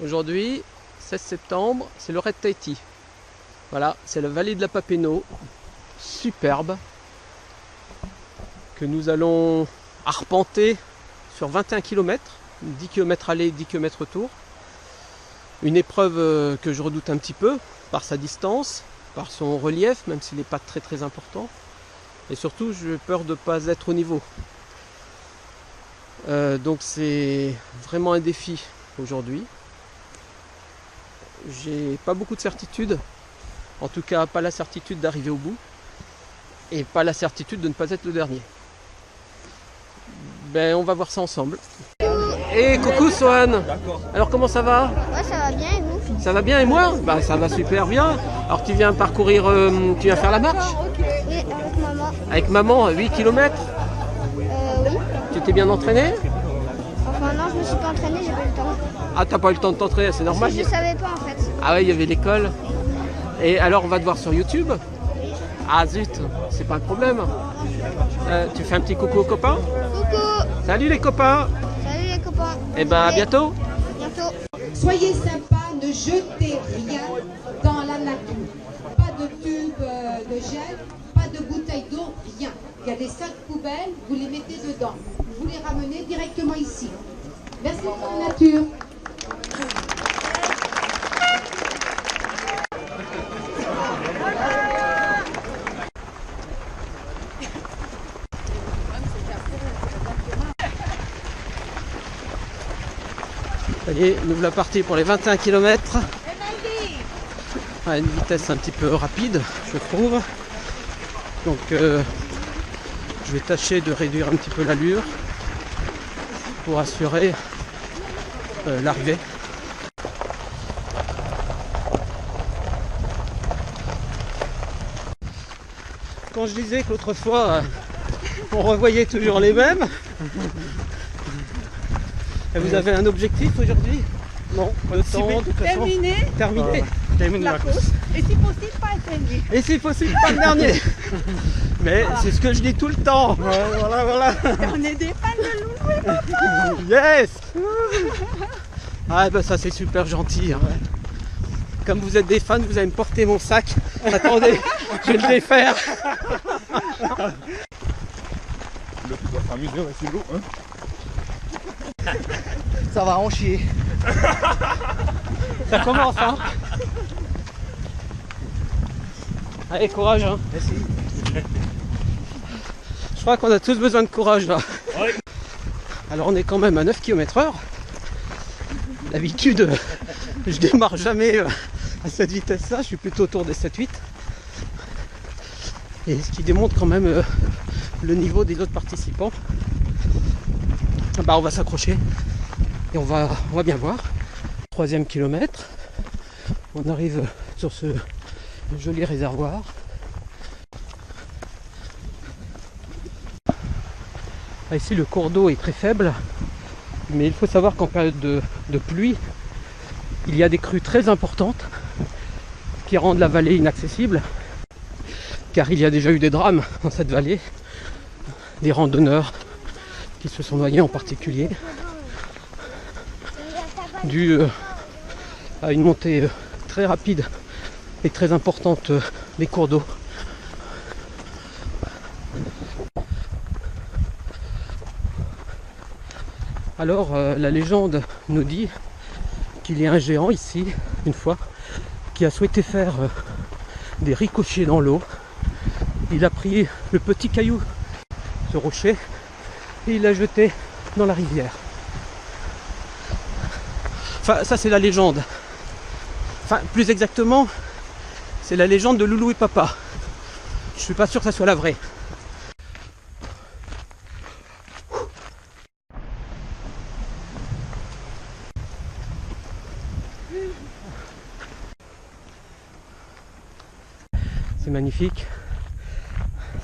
Aujourd'hui, 16 septembre, c'est le Raid Tahiti. Voilà, c'est la vallée de la Papenno, superbe, que nous allons arpenter sur 21 km, 10 km aller, 10 km retour. Une épreuve que je redoute un petit peu, par sa distance, par son relief, même s'il n'est pas très important. Et surtout, j'ai peur de ne pas être au niveau. Donc c'est vraiment un défi aujourd'hui. J'ai pas beaucoup de certitude, en tout cas pas la certitude d'arriver au bout, et pas la certitude de ne pas être le dernier. Ben on va voir ça ensemble. Et coucou Sohan. Alors comment ça va? Ouais, ça va bien et vous? Ça va bien et moi? Bah ça va super bien. Alors tu viens parcourir, tu viens faire la marche? Oui, avec maman. Avec maman, 8 km? Oui. Tu t'es bien entraîné? Enfin non, je me suis pas entraînée, j'ai pas eu le temps. Ah t'as pas eu le temps de t'entraîner, c'est normal. Je savais pas en fait. Ah ouais, il y avait l'école. Et alors on va te voir sur YouTube? Ah zut, c'est pas un problème. Tu fais un petit coucou aux copains? Coucou. Salut les copains. Salut les copains. Et ben à bientôt. Bientôt. Soyez sympas, ne jetez rien dans la nature. Pas de tube de gel, pas de bouteille d'eau, rien. Il y a des sacs poubelles, vous les mettez dedans. Vous les ramenez directement ici. Merci pour la nature. Ça y est, nous voilà partis pour les 21 km. À une vitesse un petit peu rapide, je trouve. Donc je vais tâcher de réduire un petit peu l'allure pour assurer l'arrivée. Quand je disais que l'autre fois on revoyait toujours les mêmes, et vous avez un objectif aujourd'hui? Non, le temps, de toute façon. Terminé. La course. Et si possible, pas le dernier. Et si possible, pas le dernier. Mais c'est ce que je dis tout le temps. Voilà. On est des fans de Loulou et Papa. Yes. Ah ben ça c'est super gentil. Hein. Comme vous êtes des fans, vous allez me porter mon sac. Attendez, je vais le défaire. Le truc va s'amuser, ouais, c'est l'eau, hein. Ça va en chier. Ça commence, hein. Allez, courage, hein. Merci. Je crois qu'on a tous besoin de courage, là. Ouais. Alors, on est quand même à 9 km/h. D'habitude, je démarre jamais à cette vitesse-là. Je suis plutôt autour des 7-8. Et ce qui démontre quand même le niveau des autres participants. Bah, on va s'accrocher. Et on va bien voir. 3e kilomètre. On arrive sur ce joli réservoir. Ah, ici le cours d'eau est très faible, mais il faut savoir qu'en période de pluie, il y a des crues très importantes qui rendent la vallée inaccessible, car il y a déjà eu des drames dans cette vallée, des randonneurs qui se sont noyés en particulier, dû à une montée très rapide et très importante des cours d'eau. Alors la légende nous dit qu'il y a un géant ici, une fois, qui a souhaité faire des ricochets dans l'eau. Il a pris le petit caillou, ce rocher, et il l'a jeté dans la rivière. Enfin, ça c'est la légende. Enfin, plus exactement, c'est la légende de Loulou et Papa. Je suis pas sûr que ça soit la vraie. C'est magnifique.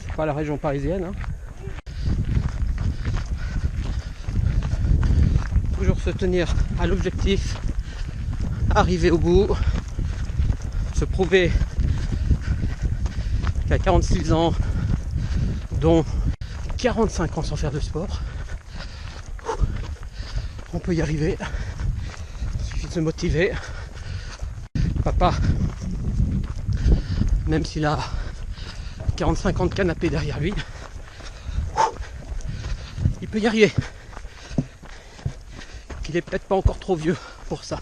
C'est pas la région parisienne, hein. Toujours se tenir à l'objectif, arriver au bout, se prouver qu'à 46 ans, dont 45 ans sans faire de sport, on peut y arriver. Il suffit de se motiver. Papa, même s'il a 45 ans de canapé derrière lui, il peut y arriver. Qu'il est peut-être pas encore trop vieux pour ça.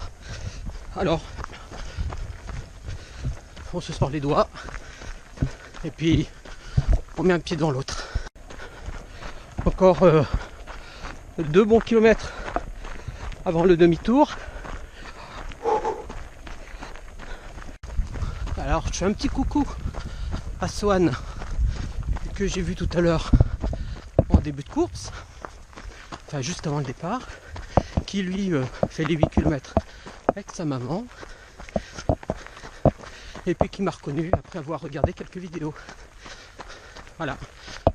Alors, on se sort les doigts et puis on met un pied devant l'autre. Encore 2 bons kilomètres avant le demi-tour. Alors je fais un petit coucou à Swan que j'ai vu tout à l'heure en début de course, enfin juste avant le départ, qui lui fait les 8 km avec sa maman et puis qui m'a reconnu après avoir regardé quelques vidéos. Voilà.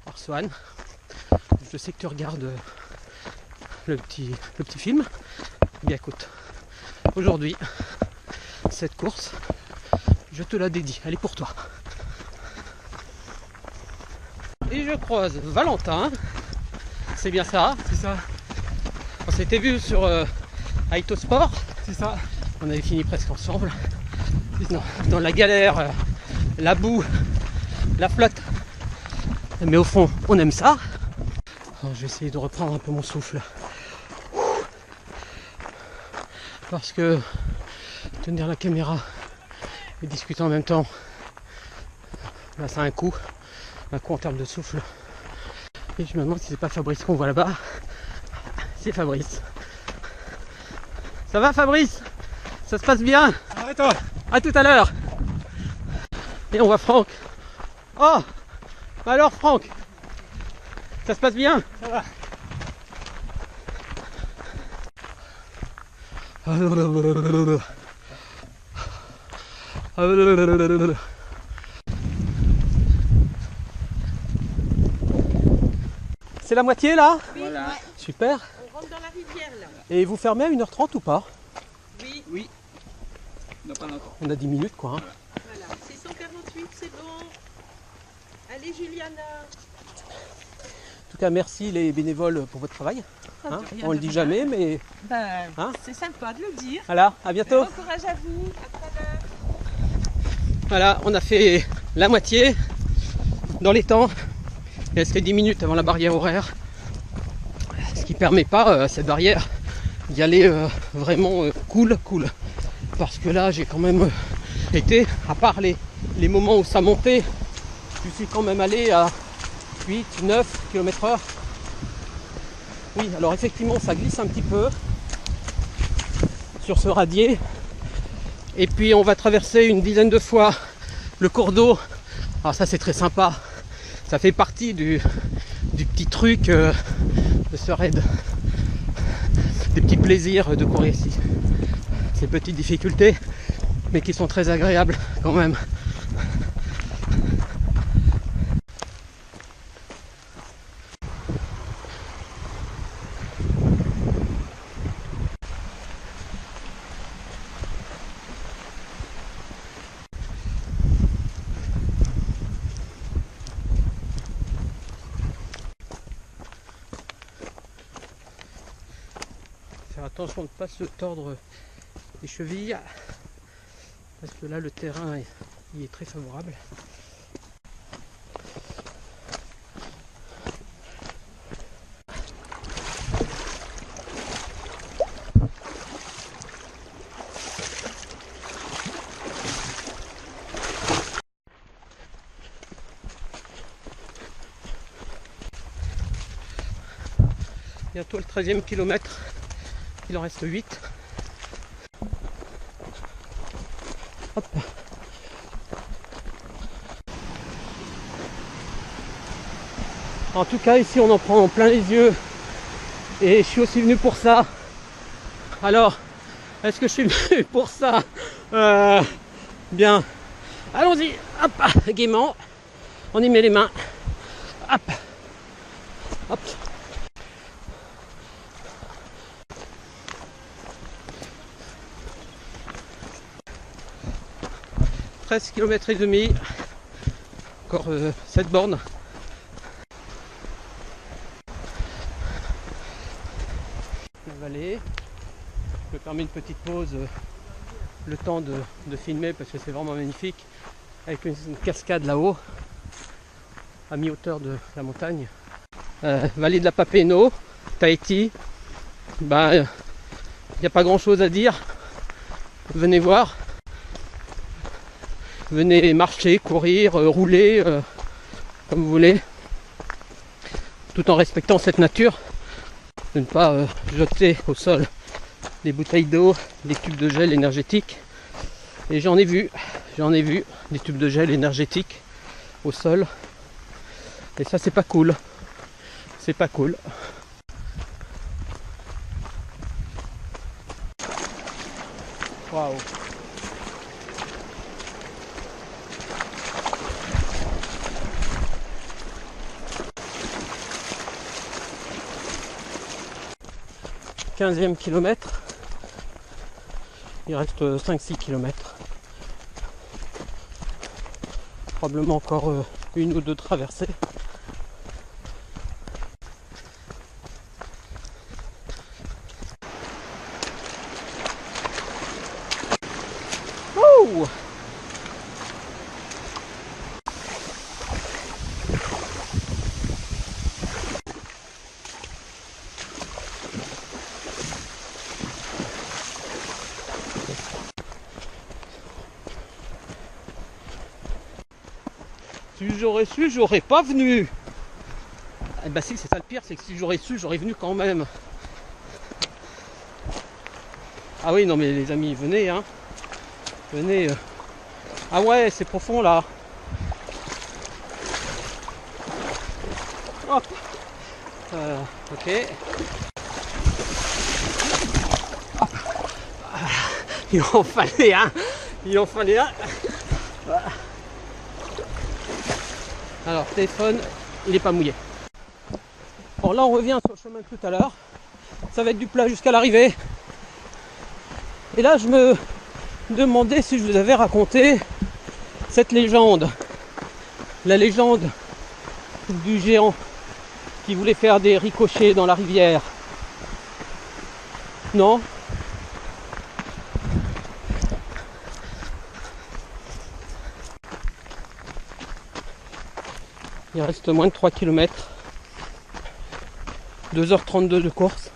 Alors Swan, je sais que tu regardes le petit film. Bien écoute, aujourd'hui, cette course, je te la dédie, elle est pour toi. Et je croise Valentin, c'est bien ça? C'est ça, On s'était vu sur Aito Sport, c'est ça. on avait fini presque ensemble. Dans la galère, la boue, la flotte. Mais au fond, on aime ça. Alors, je vais essayer de reprendre un peu mon souffle. Parce que tenir la caméra et discuter en même temps, là, ça a un coup en termes de souffle. Et je me demande si c'est pas Fabrice qu'on voit là-bas. C'est Fabrice. Ça va Fabrice? Ça se passe bien? Arrête-toi. À tout à l'heure. Et on voit Franck. Oh! Alors Franck, ça se passe bien? Ça va. C'est la moitié là? Voilà. Super. On rentre dans la rivière là. Et vous fermez à 1h30 ou pas? Oui. Oui. Non, pas encore. On a 10 minutes quoi. Hein. Voilà. 648, c'est bon. Allez Juliana. En tout cas, merci les bénévoles pour votre travail. Hein, Rien on le de dit rien. jamais, mais Ben, Hein c'est sympa de le dire. voilà, à bientôt. Bon courage à vous. À tout à l'heure. Voilà, on a fait la moitié dans les temps. Il restait 10 minutes avant la barrière horaire. Ce qui permet pas, cette barrière, d'y aller vraiment cool. Parce que là, j'ai quand même été, à part les moments où ça montait, je suis quand même allé à 8, 9 km/h. Oui, alors effectivement, ça glisse un petit peu sur ce radier. Et puis on va traverser une dizaine de fois le cours d'eau. Alors ça c'est très sympa. Ça fait partie du petit truc de ce raid. Des petits plaisirs de courir ici. Ces petites difficultés, mais qui sont très agréables quand même. Faire attention de ne pas se tordre les chevilles parce que là le terrain il est très favorable. Bientôt le 13e kilomètre. Il en reste 8. Hop. En tout cas ici on en prend plein les yeux et je suis aussi venu pour ça. Alors est-ce que je suis venu pour ça? Bien, allons-y, hop, gaiement, on y met les mains, hop, hop. 13 km et demi, encore 7 bornes. La vallée, le permet une petite pause, le temps de filmer parce que c'est vraiment magnifique. Avec une cascade là-haut, à mi-hauteur de la montagne. Vallée de la Papeno, Tahiti. Ben, il n'y a pas grand chose à dire. Venez voir. Venez marcher, courir, rouler, comme vous voulez. Tout en respectant cette nature. De ne pas jeter au sol les bouteilles d'eau, les tubes de gel énergétique. Et j'en ai vu des tubes de gel énergétique au sol. Et ça, c'est pas cool. C'est pas cool. Waouh. Quinzième kilomètre. Il reste 5-6 km. Probablement encore une ou deux traversées. Ouh! Si j'aurais su, j'aurais pas venu. Eh ben si, c'est ça le pire, c'est que si j'aurais su, j'aurais venu quand même. Ah oui, non mais les amis, venez, hein. Venez. Ah ouais, c'est profond là. Hop. Ok. Hop. Il en fallait un. Il en fallait un. Alors, téléphone, il n'est pas mouillé. Bon, là, on revient sur le chemin de tout à l'heure. Ça va être du plat jusqu'à l'arrivée. Et là, je me demandais si je vous avais raconté cette légende. La légende du géant qui voulait faire des ricochets dans la rivière. Non ? Il reste moins de 3 km. 2h32 de course.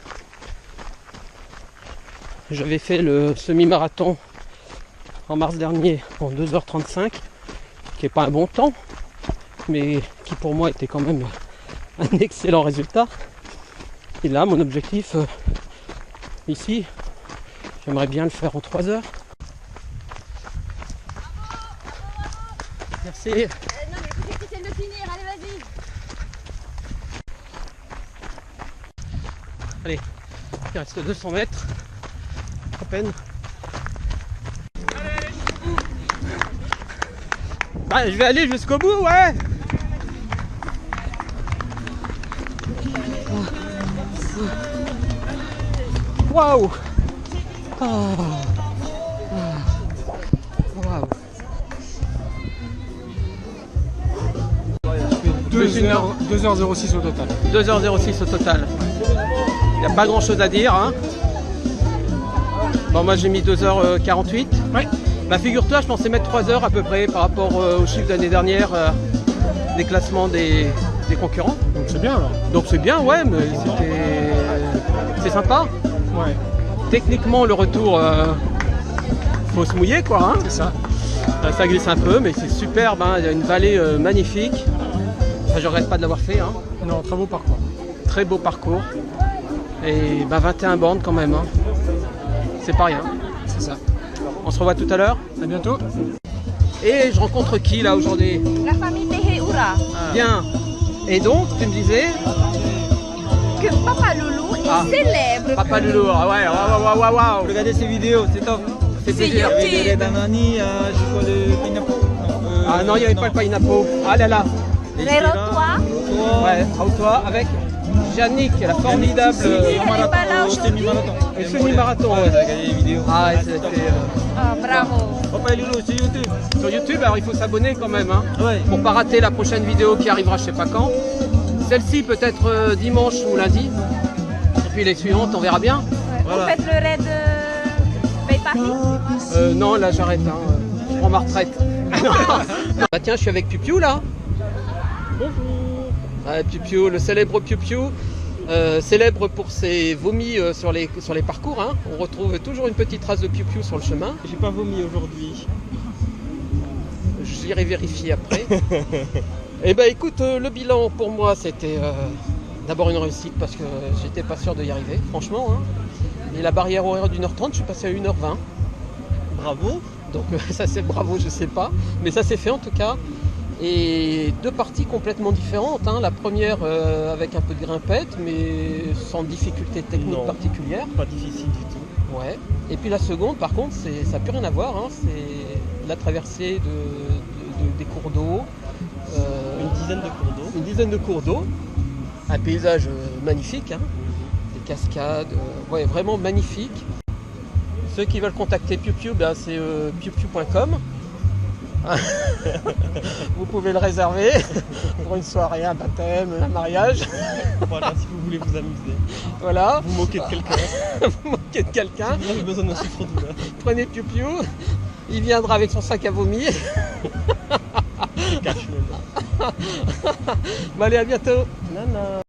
J'avais fait le semi-marathon en mars dernier en 2h35, qui n'est pas un bon temps, mais qui pour moi était quand même un excellent résultat. Et là, mon objectif ici, j'aimerais bien le faire en 3 heures. Merci. Non, mais faut que tu essaies de finir, allez, vas-y. Allez, il reste 200 mètres, à peine. Bah, je vais aller jusqu'au bout, ouais. Waouh. Waouh. 2h06 au total. 2h06 au total. Il n'y a pas grand chose à dire, hein. Bon, moi j'ai mis 2h48. Ouais. Bah, figure-toi, je pensais mettre 3 heures à peu près par rapport au chiffre d'année dernière des classements des concurrents. Donc c'est bien alors. Donc c'est bien, ouais, mais c'est sympa. Ouais. Techniquement, le retour, faut se mouiller, quoi, hein. C'est ça. Ça glisse un peu, mais c'est superbe, hein. Il y a une vallée magnifique. Enfin, je regrette pas de l'avoir fait, hein. Non, très beau parcours. Très beau parcours. Et 21 bornes quand même, hein. C'est pas rien. C'est ça. On se revoit tout à l'heure. À bientôt. Et je rencontre qui là aujourd'hui? La famille Teheura. Bien. Et donc, tu me disais Que Papa Loulou est célèbre. Papa Loulou, ah ouais, waouh, waouh. Regardez ces vidéos, c'est top. C'est C'est plaisir. YouTube. Il y avait les Danani, je crois le pineapple. Ah non, il n'y avait pas le painapo. Ah là là. Rero-toi. Ouais, toi avec Yannick, la formidable elle est pas là aujourd'hui. semi-marathon. et semi-marathon. Ouais, Ouais. j'ai regardé les vidéos. Ah, ouais, c'était Ah, bravo. Papa et Loulou, c'est YouTube. sur YouTube. Alors il faut s'abonner quand même, hein, Ouais. pour pas rater la prochaine vidéo qui arrivera je sais pas quand. Celle-ci peut-être dimanche ou lundi. Et puis les suivantes, on verra bien. Ouais. Voilà. Vous faites le raid Paris? Non, là j'arrête, hein. Je prends ma retraite. Bah tiens, je suis avec Piu-Piu là. Bonjour. Piu-Piu, le célèbre Piu-Piu. Célèbre pour ses vomis sur les parcours. Hein. On retrouve toujours une petite trace de Piu-Piu sur le chemin. J'ai pas vomi aujourd'hui. J'irai vérifier après. Eh ben écoute, le bilan pour moi c'était d'abord une réussite parce que j'étais pas sûr de y arriver, franchement. Hein. Et la barrière horaire d'1h30, je suis passé à 1h20. Bravo. Donc ça c'est bravo, je sais pas. Mais ça s'est fait en tout cas. Et deux parties complètement différentes. Hein. La première avec un peu de grimpette, mais sans difficulté technique particulière. Pas difficile du tout. Ouais. Et puis la seconde, par contre, ça n'a plus rien à voir. Hein. C'est la traversée des cours d'eau. Une dizaine de cours d'eau. Un paysage magnifique. Hein. Des cascades. Ouais, vraiment magnifique. Ceux qui veulent contacter Piu-Piu, ben, c'est piupiu.com. Vous pouvez le réserver pour une soirée, un baptême, un mariage. Voilà, si vous voulez vous amuser. Voilà. Vous moquez de quelqu'un. Vous moquez de quelqu'un. Vous avez besoin d'un souffre-douleur. Prenez Piu-Piu. Il viendra avec son sac à vomi. Cache-le. Bon, allez, à bientôt. Nana.